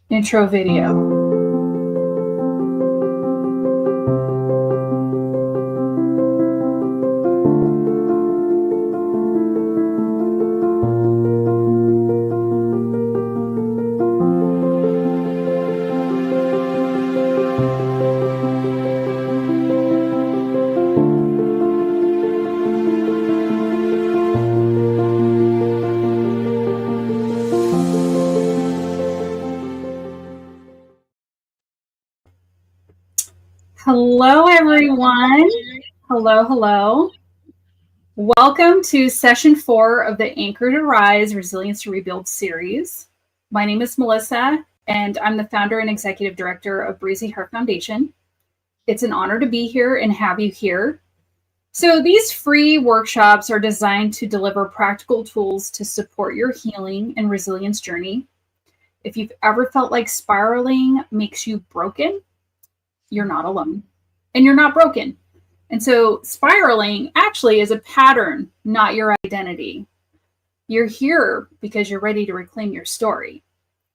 intro video. Hello, everyone. Hello. Welcome to session 4 of the Anchor to Rise Resilience to Rebuild series. My name is Melissa, and I'm the founder and executive director of Breezy Heart Foundation. It's an honor to be here and have you here. So these free workshops are designed to deliver practical tools to support your healing and resilience journey. If you've ever felt like spiraling makes you broken, you're not alone. And you're not broken. And so spiraling actually is a pattern, not your identity. You're here because you're ready to reclaim your story.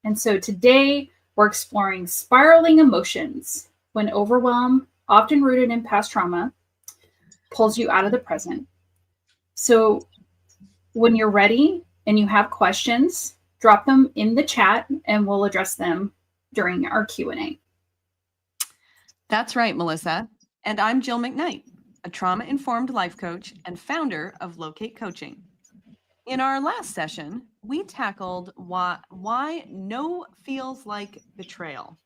And so today we're exploring spiraling emotions when overwhelm, often rooted in past trauma, pulls you out of the present. So when you're ready and you have questions, drop them in the chat and we'll address them during our Q&A. That's right, Melissa. And I'm Jill McKnight, a trauma-informed life coach and founder of Locate Coaching. In our last session, we tackled why no feels like betrayal.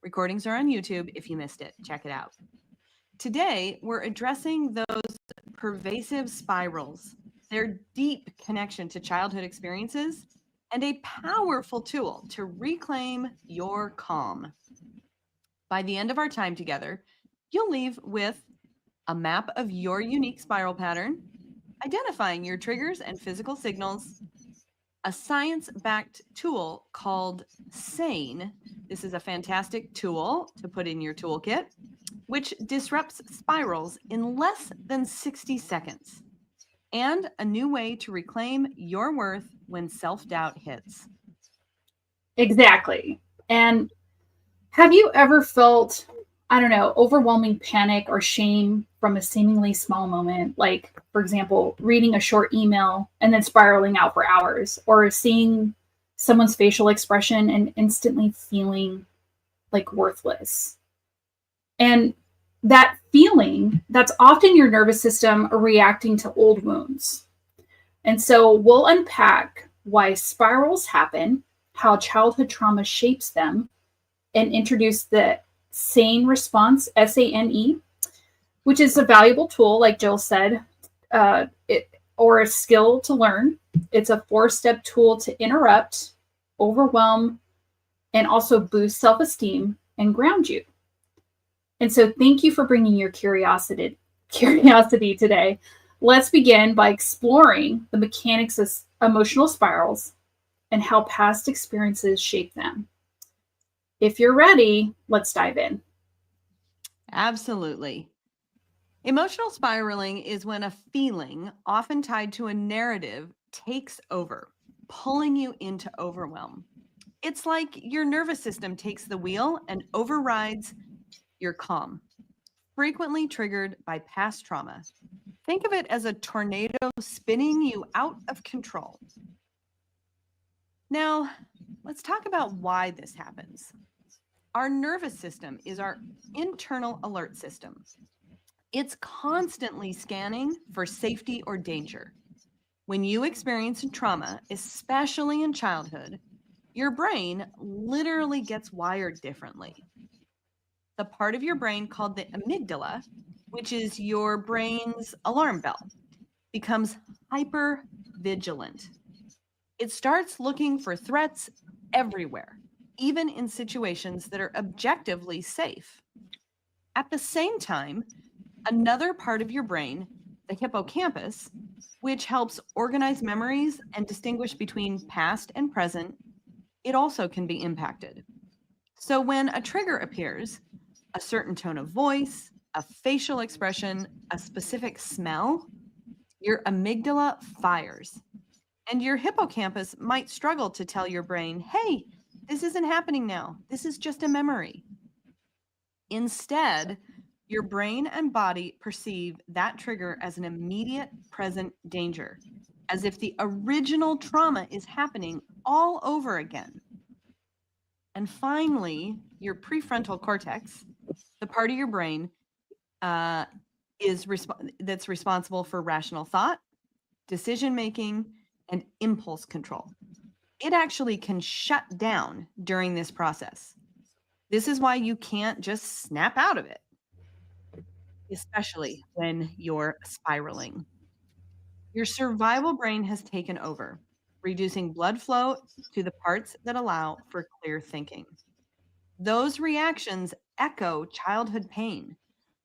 Recordings are on YouTube. If you missed it, check it out. Today, we're addressing those pervasive spirals, their deep connection to childhood experiences, and a powerful tool to reclaim your calm. By the end of our time together, you'll leave with a map of your unique spiral pattern, identifying your triggers and physical signals, a science-backed tool called S.A.N.E. This is a fantastic tool to put in your toolkit, which disrupts spirals in less than 60 seconds, and a new way to reclaim your worth when self-doubt hits. Exactly. And have you ever felt, overwhelming panic or shame from a seemingly small moment? Like, for example, reading a short email and then spiraling out for hours, or seeing someone's facial expression and instantly feeling like worthless. And that feeling, that's often your nervous system reacting to old wounds. And so we'll unpack why spirals happen, how childhood trauma shapes them, and introduce the S.A.N.E response, S-A.N.E, which is a valuable tool, like Jill said, or a skill to learn. It's a 4-step tool to interrupt, overwhelm, and also boost self-esteem and ground you. And so thank you for bringing your curiosity today. Let's begin by exploring the mechanics of emotional spirals and how past experiences shape them. If you're ready, let's dive in. Absolutely. Emotional spiraling is when a feeling, often tied to a narrative, takes over, pulling you into overwhelm. It's like your nervous system takes the wheel and overrides your calm, frequently triggered by past trauma. Think of it as a tornado spinning you out of control. Now, let's talk about why this happens. Our nervous system is our internal alert system. It's constantly scanning for safety or danger. When you experience trauma, especially in childhood, your brain literally gets wired differently. The part of your brain called the amygdala, which is your brain's alarm bell, becomes hyper vigilant. It starts looking for threats everywhere, even in situations that are objectively safe. At the same time, another part of your brain, the hippocampus, which helps organize memories and distinguish between past and present, it also can be impacted. So when a trigger appears, a certain tone of voice, a facial expression, a specific smell, your amygdala fires. And your hippocampus might struggle to tell your brain, hey, This isn't happening now. This is just a memory. Instead, your brain and body perceive that trigger as an immediate present danger, as if the original trauma is happening all over again. And finally, your prefrontal cortex, the part of your brain that's responsible for rational thought, decision making, and impulse control. It actually can shut down during this process. This is why you can't just snap out of it, especially when you're spiraling. Your survival brain has taken over, reducing blood flow to the parts that allow for clear thinking. Those reactions echo childhood pain,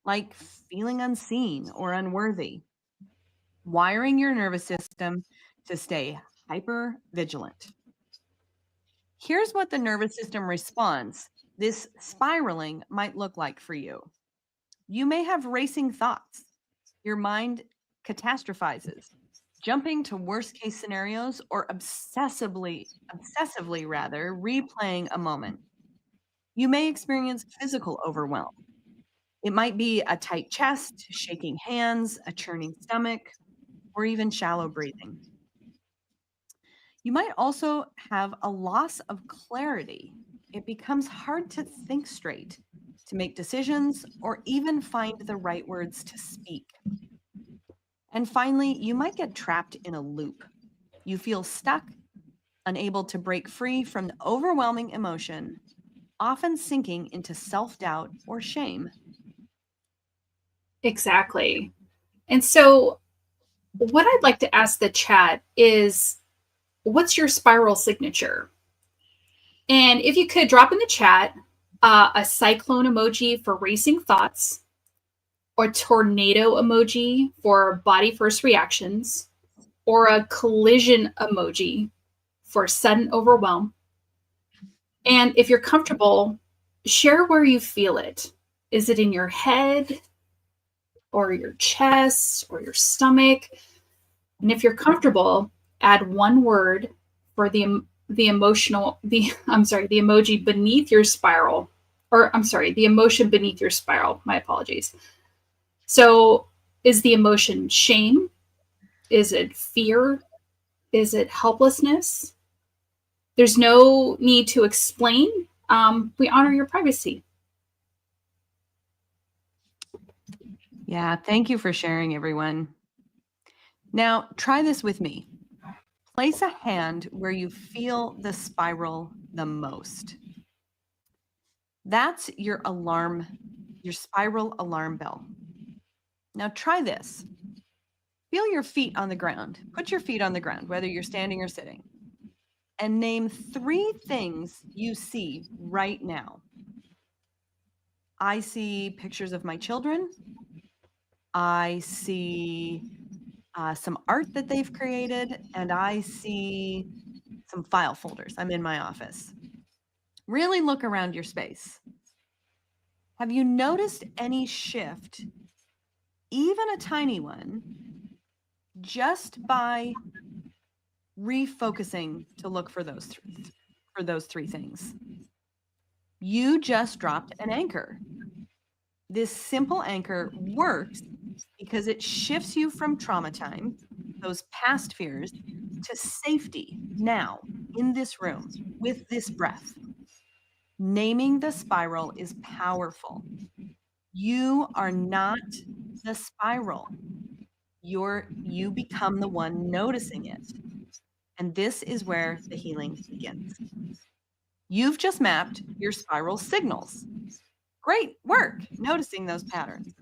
like feeling unseen or unworthy, wiring your nervous system to stay hyper vigilant. Here's what the nervous system response, this spiraling, might look like for you. You may have racing thoughts. Your mind catastrophizes, jumping to worst case scenarios or obsessively rather, replaying a moment. You may experience physical overwhelm. It might be a tight chest, shaking hands, a churning stomach, or even shallow breathing. You might also have a loss of clarity. It becomes hard to think straight, to make decisions, or even find the right words to speak. And finally, you might get trapped in a loop. You feel stuck, unable to break free from the overwhelming emotion, often sinking into self-doubt or shame. Exactly. And so, what I'd like to ask the chat is, what's your spiral signature? And if you could drop in the chat a cyclone emoji for racing thoughts, or tornado emoji for body first reactions, or a collision emoji for sudden overwhelm. And if you're comfortable, share where you feel it. Is it in your head, or your chest, or your stomach? And if you're comfortable, add one word for the emoji beneath your spiral, the emotion beneath your spiral. My apologies. So, is the emotion shame? Is it fear? Is it helplessness? There's no need to explain. We honor your privacy. Yeah, thank you for sharing, everyone. Now, try this with me. Place a hand where you feel the spiral the most. That's your spiral alarm bell. Now try this. Feel your feet on the ground. Put your feet on the ground, whether you're standing or sitting, and name 3 things you see right now. I see pictures of my children. I see some art that they've created, and I see some file folders. I'm in my office. Really look around your space. Have you noticed any shift, even a tiny one, just by refocusing to look for those 3 things? You just dropped an anchor. This simple anchor works because it shifts you from trauma time, those past fears, to safety now, in this room, with this breath. Naming the spiral is powerful. You are not the spiral. You become the one noticing it. And this is where the healing begins. You've just mapped your spiral signals. Great work noticing those patterns.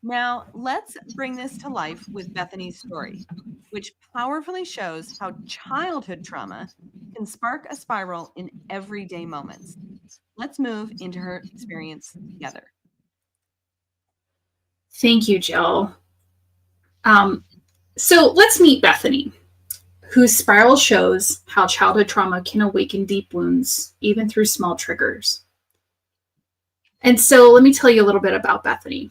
Now, let's bring this to life with Bethany's story, which powerfully shows how childhood trauma can spark a spiral in everyday moments. Let's move into her experience together. Thank you, Jill. So let's meet Bethany, whose spiral shows how childhood trauma can awaken deep wounds, even through small triggers. And so let me tell you a little bit about Bethany.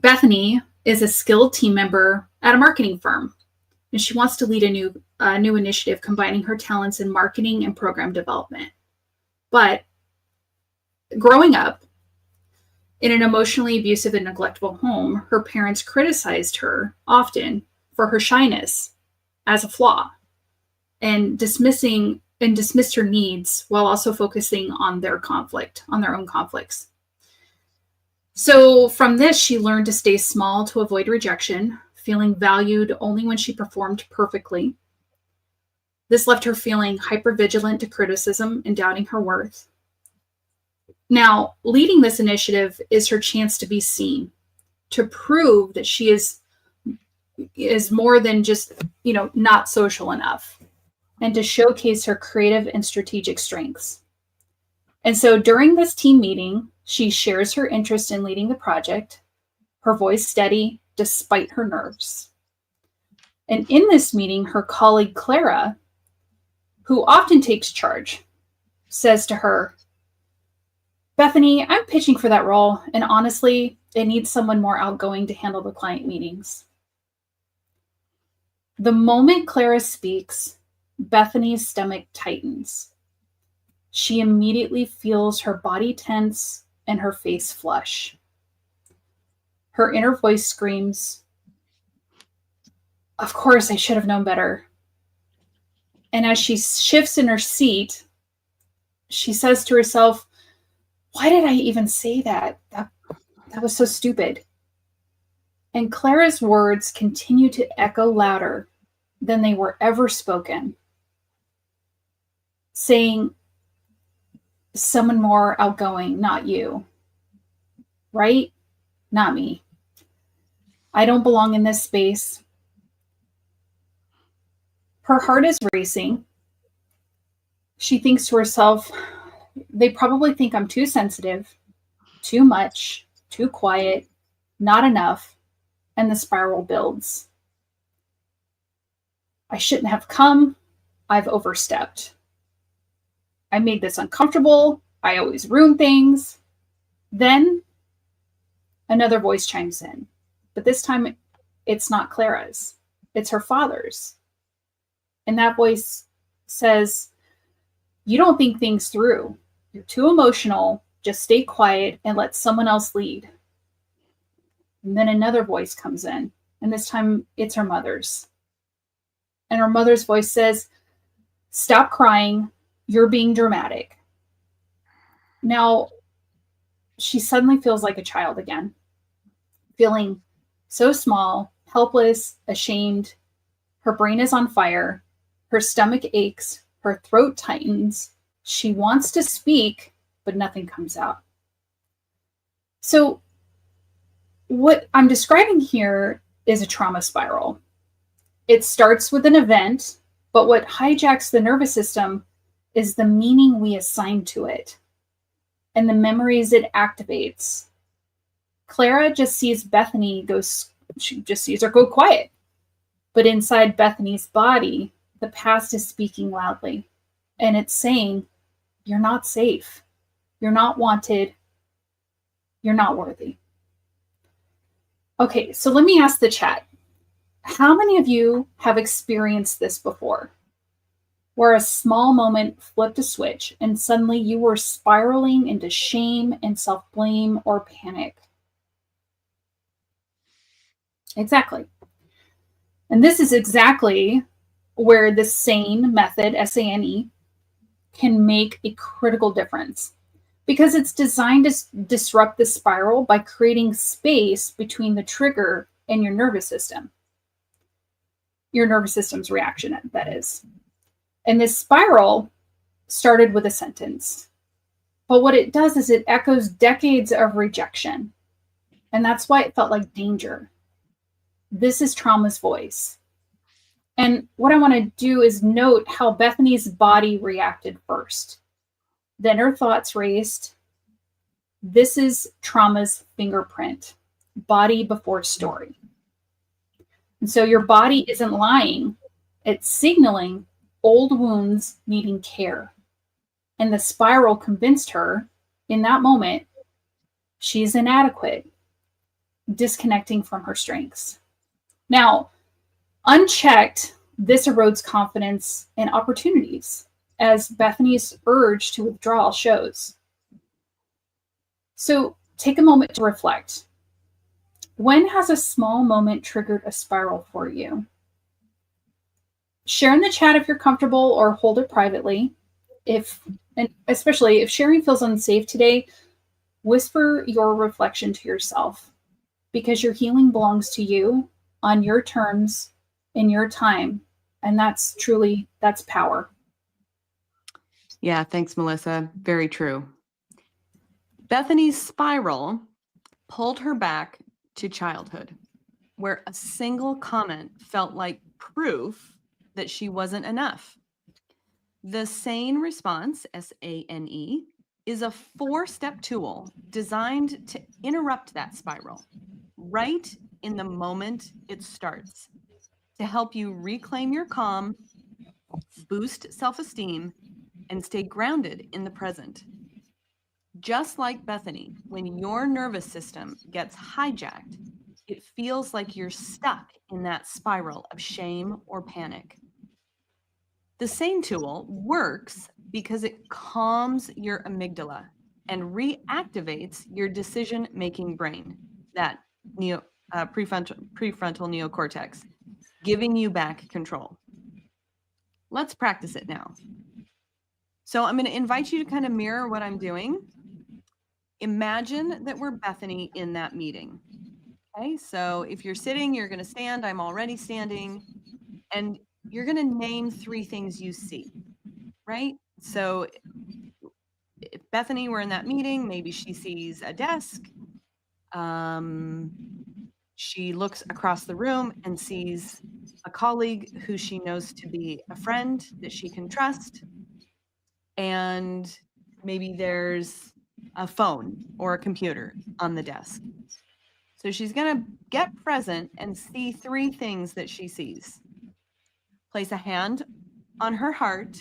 Bethany is a skilled team member at a marketing firm, and she wants to lead a new a new initiative combining her talents in marketing and program development. But growing up in an emotionally abusive and neglectful home, her parents criticized her often for her shyness as a flaw and dismissed her needs while also focusing on their own conflicts. So from this, she learned to stay small to avoid rejection, feeling valued only when she performed perfectly. This left her feeling hypervigilant to criticism and doubting her worth. Now, leading this initiative is her chance to be seen, to prove that she is more than just, not social enough, and to showcase her creative and strategic strengths. And so during this team meeting, she shares her interest in leading the project, her voice steady despite her nerves. And in this meeting, her colleague Clara, who often takes charge, says to her, "Bethany, I'm pitching for that role, and honestly, it needs someone more outgoing to handle the client meetings." The moment Clara speaks, Bethany's stomach tightens. She immediately feels her body tense and her face flush. Her inner voice screams, "Of course, I should have known better." And as she shifts in her seat, she says to herself, "Why did I even say that? That was so stupid." And Clara's words continue to echo louder than they were ever spoken, saying, "Someone more outgoing, not you. Right? Not me. I don't belong in this space." Her heart is racing. She thinks to herself, "They probably think I'm too sensitive, too much, too quiet, not enough," and the spiral builds. "I shouldn't have come. I've overstepped. I made this uncomfortable. I always ruin things." Then another voice chimes in, but this time it's not Clara's, it's her father's. And that voice says, "You don't think things through. You're too emotional. Just stay quiet and let someone else lead." And then another voice comes in, and this time it's her mother's. And her mother's voice says, "Stop crying. You're being dramatic." Now, she suddenly feels like a child again, feeling so small, helpless, ashamed. Her brain is on fire. Her stomach aches. Her throat tightens. She wants to speak, but nothing comes out. So, what I'm describing here is a trauma spiral. It starts with an event, but what hijacks the nervous system is the meaning we assign to it and the memories it activates. Clara just sees she just sees her go quiet. But inside Bethany's body, the past is speaking loudly, and it's saying, "You're not safe. You're not wanted. You're not worthy." Okay, so let me ask the chat. How many of you have experienced this before? Where a small moment flipped a switch and suddenly you were spiraling into shame and self-blame or panic? Exactly. And this is exactly where the S.A.N.E method, S-A.N.E, can make a critical difference, because it's designed to disrupt the spiral by creating space between the trigger and your nervous system. Your nervous system's reaction, that is. And this spiral started with a sentence. But what it does is it echoes decades of rejection. And that's why it felt like danger. This is trauma's voice. And what I want to do is note how Bethany's body reacted first. Then her thoughts raced. This is trauma's fingerprint, body before story. And so your body isn't lying. It's signaling old wounds needing care. And the spiral convinced her in that moment she's inadequate, disconnecting from her strengths. Now, unchecked, This erodes confidence and opportunities, as Bethany's urge to withdraw shows. So take a moment to reflect. When has a small moment triggered a spiral for you? Share in the chat if you're comfortable or hold it privately. And especially if sharing feels unsafe today, whisper your reflection to yourself because your healing belongs to you on your terms in your time. And that's power. Yeah, thanks, Melissa. Very true. Bethany's spiral pulled her back to childhood, where a single comment felt like proof that she wasn't enough. The S.A.N.E response, S-A.N.E, is a 4-step tool designed to interrupt that spiral right in the moment it starts, to help you reclaim your calm, boost self-esteem, and stay grounded in the present. Just like Bethany, when your nervous system gets hijacked, it feels like you're stuck in that spiral of shame or panic. The S.A.N E tool works because it calms your amygdala and reactivates your decision-making brain, that prefrontal neocortex, giving you back control. Let's practice it now. So I'm going to invite you to kind of mirror what I'm doing. Imagine that we're Bethany in that meeting. Okay, so if you're sitting, you're going to stand. I'm already standing. And you're going to name 3 things you see, right? So if Bethany were in that meeting, maybe she sees a desk. She looks across the room and sees a colleague who she knows to be a friend that she can trust. And maybe there's a phone or a computer on the desk. So she's going to get present and see 3 things that she sees. Place a hand on her heart,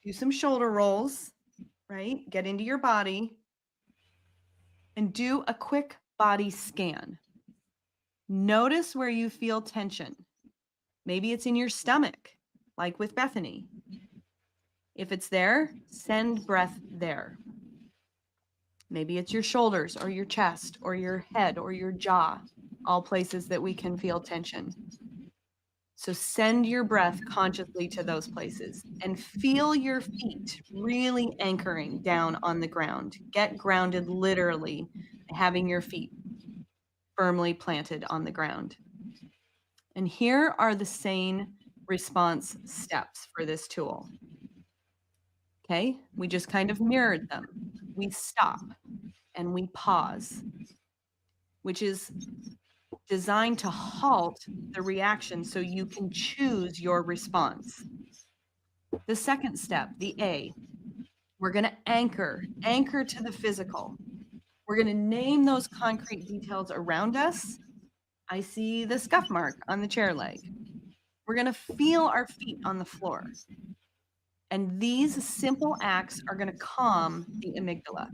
do some shoulder rolls, right? Get into your body and do a quick body scan. Notice where you feel tension. Maybe it's in your stomach, like with Bethany. If it's there, send breath there. Maybe it's your shoulders or your chest or your head or your jaw, all places that we can feel tension. So send your breath consciously to those places and feel your feet really anchoring down on the ground. Get grounded literally, having your feet firmly planted on the ground. And here are the S.A.N.E response steps for this tool. Okay, we just kind of mirrored them. We stop and we pause, which is designed to halt the reaction so you can choose your response. The second step, the A, we're going to anchor to the physical. We're going to name those concrete details around us. I see the scuff mark on the chair leg. We're going to feel our feet on the floor. And these simple acts are going to calm the amygdala.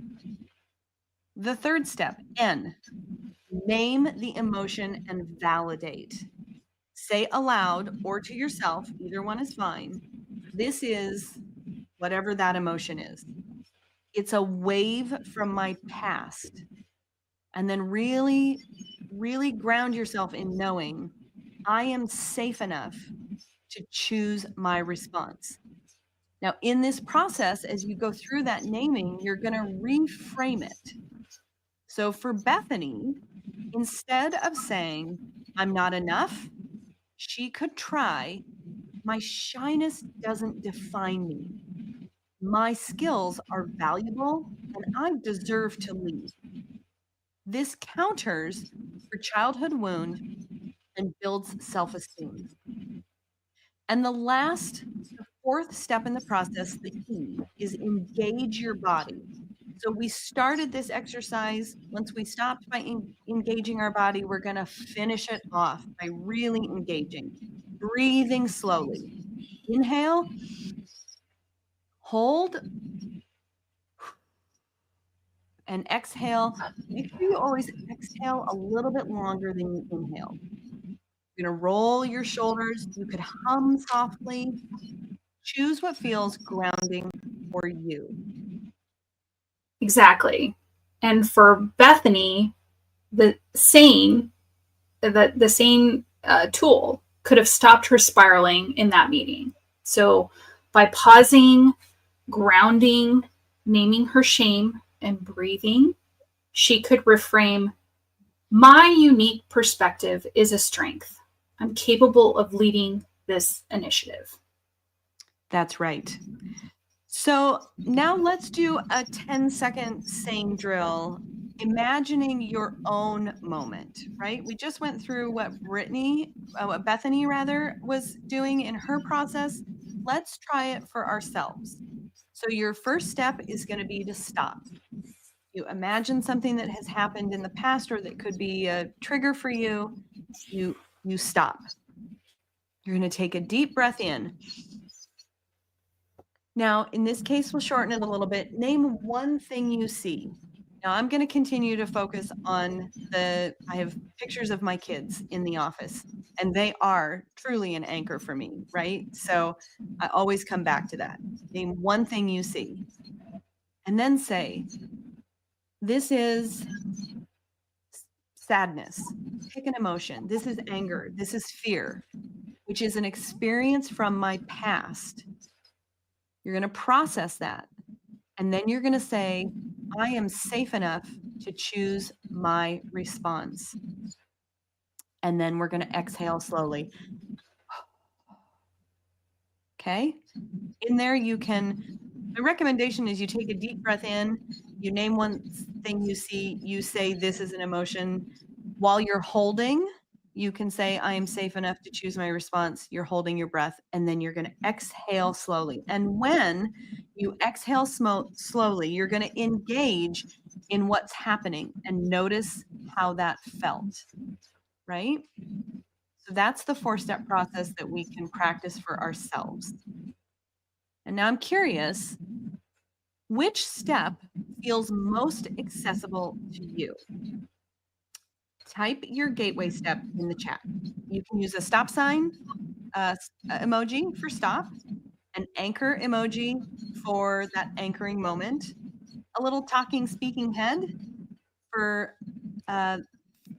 The third step, N, name the emotion and validate. Say aloud or to yourself, either one is fine. This is whatever that emotion is. It's a wave from my past. And then really, really ground yourself in knowing I am safe enough to choose my response. Now, in this process, as you go through that naming, you're going to reframe it. So for Bethany, instead of saying, I'm not enough, she could try, my shyness doesn't define me. My skills are valuable and I deserve to lead. This counters her childhood wound and builds self-esteem. And the 4th step in the process, the E, is engage your body. So we started this exercise. Once we stopped by engaging our body, we're going to finish it off by really engaging, breathing slowly. Inhale, hold, and exhale. Make sure you always exhale a little bit longer than you inhale. You're going to roll your shoulders. You could hum softly. Choose what feels grounding for you. Exactly. And for Bethany, the S.A.N.E, the S.A.N.E tool could have stopped her spiraling in that meeting. So by pausing, grounding, naming her shame, and breathing, she could reframe, my unique perspective is a strength. I'm capable of leading this initiative. That's right. So now let's do a 10-second S.A.N drill, imagining your own moment, right? We just went through what Bethany was doing in her process. Let's try it for ourselves. So your first step is going to be to stop. You imagine something that has happened in the past or that could be a trigger for you. You stop. You're going to take a deep breath in. Now, in this case, we'll shorten it a little bit. Name one thing you see. Now, I'm going to continue to focus on I have pictures of my kids in the office, and they are truly an anchor for me, right? So I always come back to that. Name one thing you see. And then say, this is sadness. Pick an emotion. This is anger. This is fear, which is an experience from my past. You're going to process that. And then you're going to say, I am safe enough to choose my response. And then we're going to exhale slowly. Okay. In there, the recommendation is you take a deep breath in, you name one thing you see, you say, this is an emotion. While you're holding, you can say, I am safe enough to choose my response. You're holding your breath, and then you're going to exhale slowly. And when you exhale slowly, you're going to engage in what's happening and notice how that felt, right? So that's the 4-step process that we can practice for ourselves. And now I'm curious, which step feels most accessible to you? Type your gateway step in the chat. You can use a stop sign emoji for stop, an anchor emoji for that anchoring moment, a little talking, speaking head for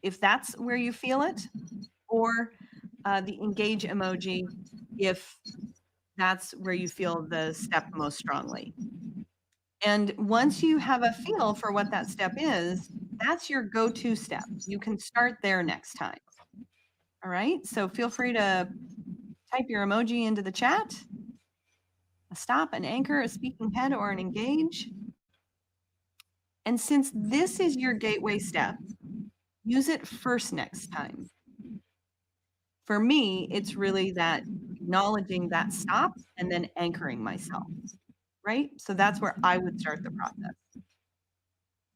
if that's where you feel it, or the engage emoji if that's where you feel the step most strongly. And once you have a feel for what that step is, that's your go-to step. You can start there next time. All right. So feel free to type your emoji into the chat, a stop, an anchor, a speaking head, or an engage. And since this is your gateway step, use it first next time. For me, it's really that acknowledging that stop and then anchoring myself, right? So that's where I would start the process.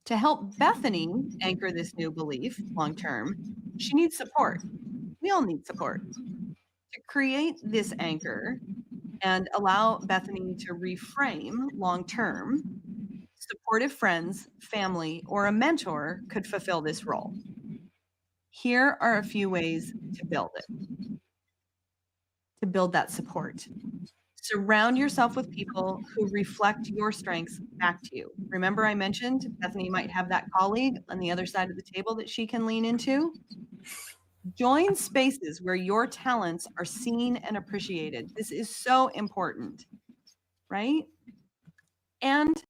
To help Bethany anchor this new belief long term, she needs support. We all need support. To create this anchor and allow Bethany to reframe long term, supportive friends, family, or a mentor could fulfill this role. Here are a few ways to build it, to build that support. Surround yourself with people who reflect your strengths back to you. Remember, I mentioned Bethany might have that colleague on the other side of the table that she can lean into. Join spaces where your talents are seen and appreciated. This is so important, right? And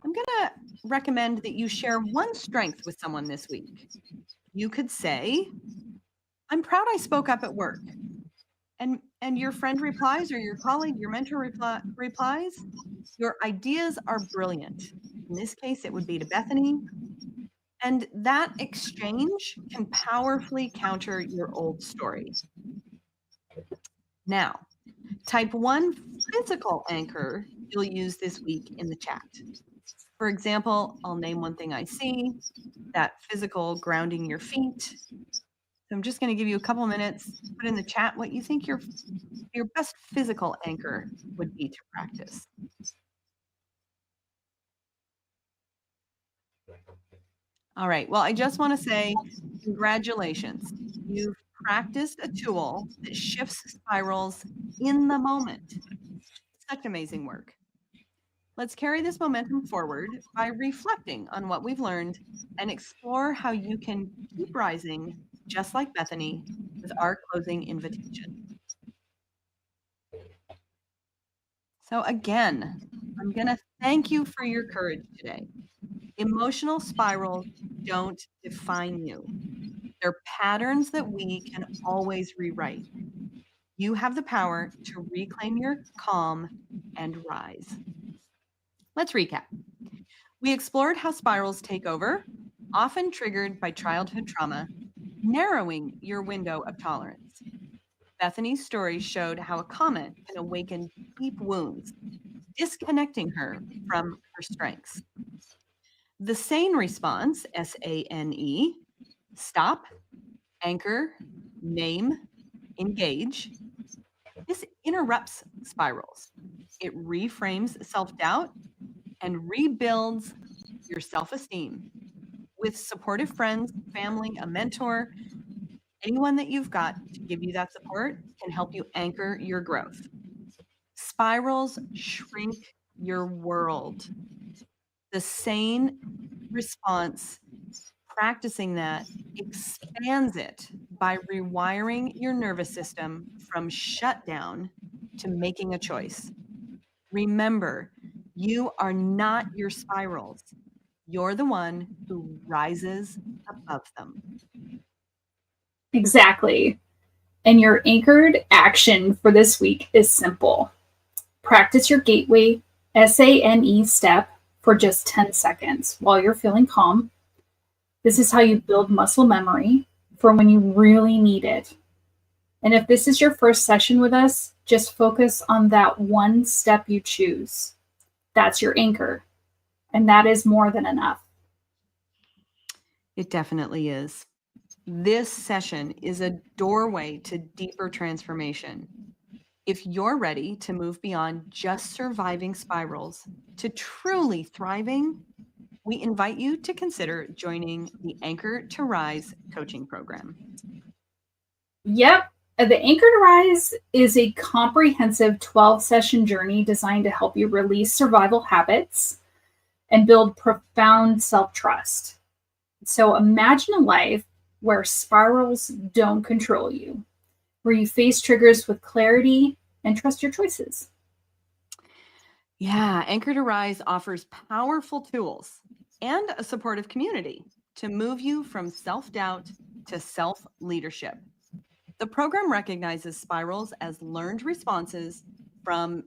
I'm going to recommend that you share one strength with someone this week. You could say, I'm proud I spoke up at work. And your friend replies, or your colleague, your mentor replies, your ideas are brilliant. In this case, it would be to Bethany. And that exchange can powerfully counter your old story. Now, type one physical anchor you'll use this week in the chat. For example, I'll name one thing I see, that physical grounding your feet. So I'm just going to give you a couple minutes, put in the chat what you think your best physical anchor would be to practice. All right. Well, I just want to say congratulations. You've practiced a tool that shifts spirals in the moment. Such amazing work. Let's carry this momentum forward by reflecting on what we've learned and explore how you can keep rising, just like Bethany, with our closing invitation. So again, I'm going to thank you for your courage today. Emotional spirals don't define you. They're patterns that we can always rewrite. You have the power to reclaim your calm and rise. Let's recap. We explored how spirals take over, often triggered by childhood trauma, narrowing your window of tolerance. Bethany's story showed how a comment can awaken deep wounds, disconnecting her from her strengths. The S.A.N.E response, S-A-N-E, stop, anchor, name, engage. This interrupts spirals. It reframes self-doubt and rebuilds your self-esteem. With supportive friends, family, a mentor, anyone that you've got to give you that support can help you anchor your growth. Spirals shrink your world. The S.A.N.E response, practicing that, expands it by rewiring your nervous system from shutdown to making a choice. Remember, you are not your spirals. You're the one who rises above them. Exactly. And your anchored action for this week is simple. Practice your gateway S-A.N.E step for just 10 seconds while you're feeling calm. This is how you build muscle memory for when you really need it. And if this is your first session with us, just focus on that one step you choose. That's your anchor. And that is more than enough. It definitely is. This session is a doorway to deeper transformation. If you're ready to move beyond just surviving spirals to truly thriving, we invite you to consider joining the Anchor to Rise coaching program. Yep. The Anchor to Rise is a comprehensive 12-session journey designed to help you release survival habits and build profound self-trust. So imagine a life where spirals don't control you, where you face triggers with clarity and trust your choices. Yeah, Anchor to Rise offers powerful tools and a supportive community to move you from self-doubt to self-leadership. The program recognizes spirals as learned responses from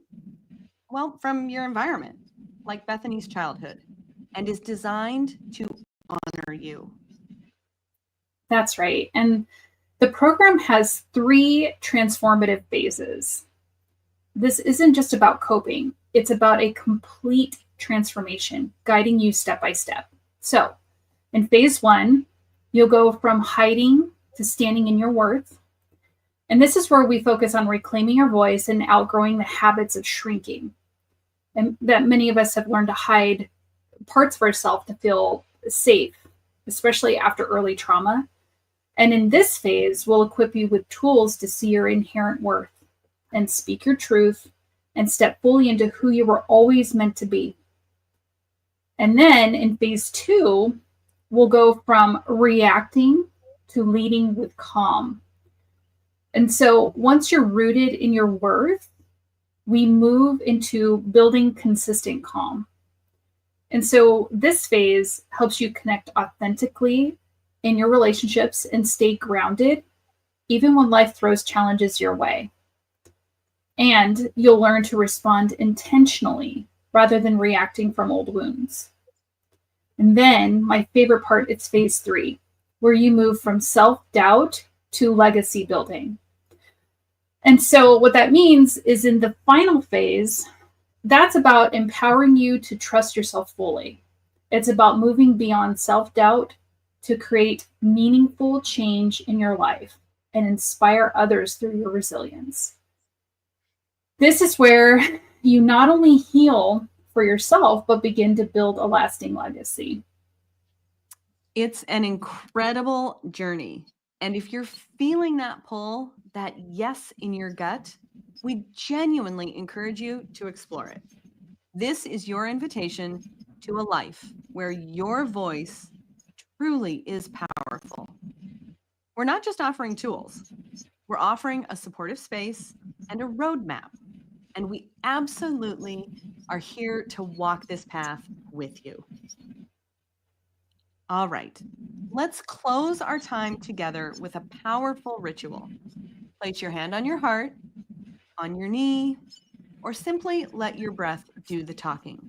your environment, like Bethany's childhood, and is designed to honor you. That's right. And the program has 3 transformative phases. This isn't just about coping, it's about a complete transformation, guiding you step by step. So, in phase 1, you'll go from hiding to standing in your worth. And this is where we focus on reclaiming our voice and outgrowing the habits of shrinking. And that many of us have learned to hide parts of ourselves to feel safe, especially after early trauma. And in this phase, we'll equip you with tools to see your inherent worth and speak your truth and step fully into who you were always meant to be. And then in phase 2, we'll go from reacting to leading with calm. And so once you're rooted in your worth, we move into building consistent calm. And so this phase helps you connect authentically in your relationships and stay grounded, even when life throws challenges your way. And you'll learn to respond intentionally rather than reacting from old wounds. And then my favorite part, it's phase 3, where you move from self-doubt to legacy building. And so what that means is in the final phase, that's about empowering you to trust yourself fully. It's about moving beyond self-doubt to create meaningful change in your life and inspire others through your resilience. This is where you not only heal for yourself, but begin to build a lasting legacy. It's an incredible journey. And if you're feeling that pull, that yes in your gut, we genuinely encourage you to explore it. This is your invitation to a life where your voice truly is powerful. We're not just offering tools, we're offering a supportive space and a roadmap. And we absolutely are here to walk this path with you. All right, let's close our time together with a powerful ritual. Place your hand on your heart, on your knee, or simply let your breath do the talking.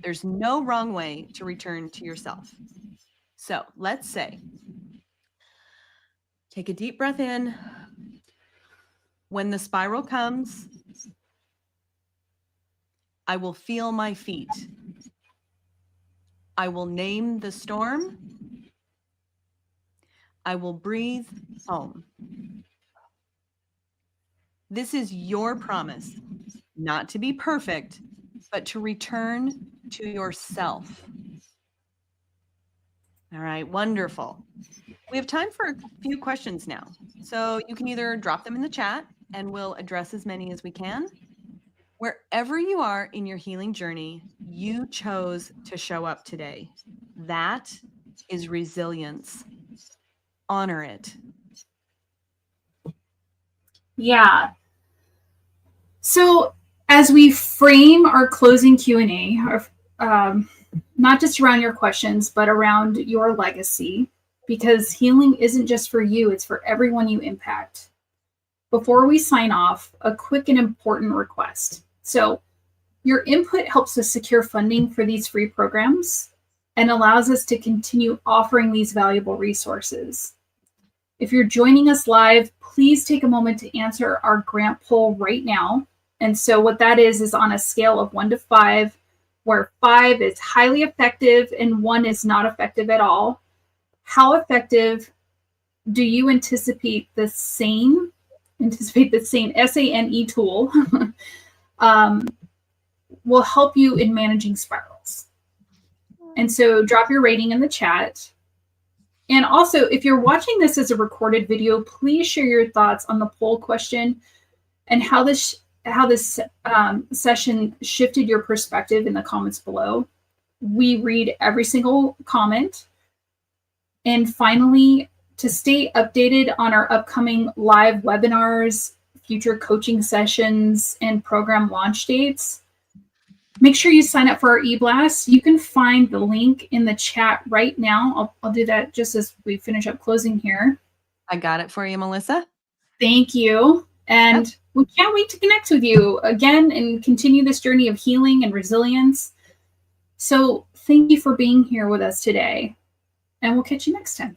There's no wrong way to return to yourself. So let's say, take a deep breath in. When the spiral comes, I will feel my feet. I will name the storm. I will breathe home. This is your promise, not to be perfect, but to return to yourself. All right, wonderful. We have time for a few questions now. So you can either drop them in the chat and we'll address as many as we can. Wherever you are in your healing journey, you chose to show up today. That is resilience. Honor it. Yeah. So as we frame our closing Q&A, not just around your questions, but around your legacy, because healing isn't just for you, it's for everyone you impact. Before we sign off, a quick and important request. So your input helps us secure funding for these free programs and allows us to continue offering these valuable resources. If you're joining us live, please take a moment to answer our grant poll right now. And so what that is on a scale of 1 to 5, where 5 is highly effective and 1 is not effective at all. How effective do you anticipate the same S.A.N.E tool will help you in managing spirals? And so drop your rating in the chat. And also, if you're watching this as a recorded video, please share your thoughts on the poll question and how this session shifted your perspective in the comments below. We read every single comment. And finally, to stay updated on our upcoming live webinars, future coaching sessions, and program launch dates, make sure you sign up for our e-blast. You can find the link in the chat right now. I'll do that just as we finish up closing here. I got it for you, Melissa. Thank you. And we can't wait to connect with you again and continue this journey of healing and resilience. So thank you for being here with us today. And we'll catch you next time.